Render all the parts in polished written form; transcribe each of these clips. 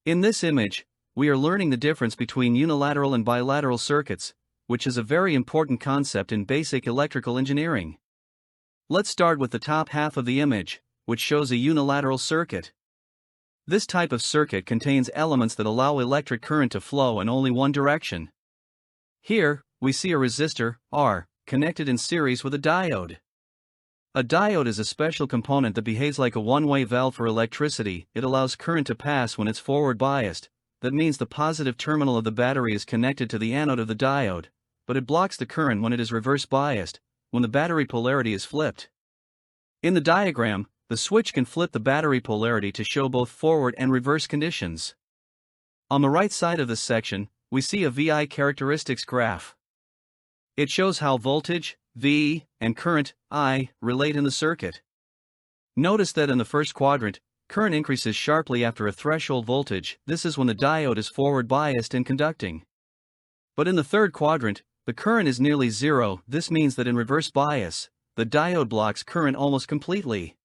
In this image, we are learning the difference between unilateral and bilateral circuits, which is a very important concept in basic electrical engineering. Let's start with the top half of the image, which shows a unilateral circuit. This type of circuit contains elements that allow electric current to flow in only one direction. Here, we see a resistor, R, connected in series with a diode. A diode is a special component that behaves like a one-way valve for electricity. It allows current to pass when it's forward biased. That means the positive terminal of the battery is connected to the anode of the diode, but it blocks the current when it is reverse biased, when the battery polarity is flipped. In the diagram, the switch can flip the battery polarity to show both forward and reverse conditions. On the right side of this section, we see a VI characteristics graph. It shows how voltage, V, and current, I, relate in the circuit. Notice that in the first quadrant, current increases sharply after a threshold voltage. This is when the diode is forward biased and conducting. But in the third quadrant, the current is nearly zero. This means that in reverse bias, the diode blocks current almost completely.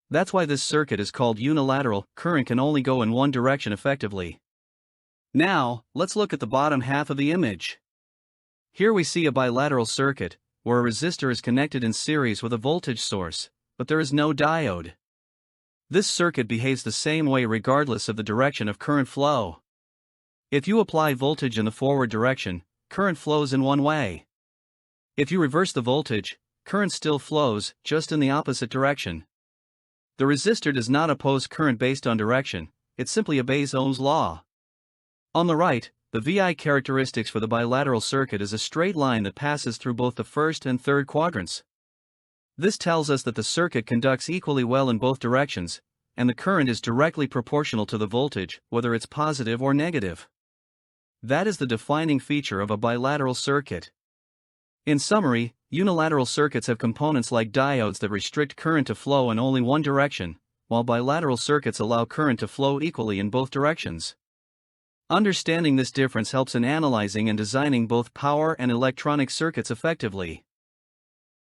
That's why this circuit is called unilateral. Current can only go in one direction effectively. Now, let's look at the bottom half of the image. Here we see a bilateral circuit, where a resistor is connected in series with a voltage source, but there is no diode. This circuit behaves the same way regardless of the direction of current flow. If you apply voltage in the forward direction, current flows in one way. If you reverse the voltage, current still flows, just in the opposite direction. The resistor does not oppose current based on direction, it simply obeys Ohm's law. On the right, the VI characteristics for the bilateral circuit is a straight line that passes through both the first and third quadrants. This tells us that the circuit conducts equally well in both directions, and the current is directly proportional to the voltage, whether it's positive or negative. That is the defining feature of a bilateral circuit. In summary, unilateral circuits have components like diodes that restrict current to flow in only one direction, while bilateral circuits allow current to flow equally in both directions. Understanding this difference helps in analyzing and designing both power and electronic circuits effectively.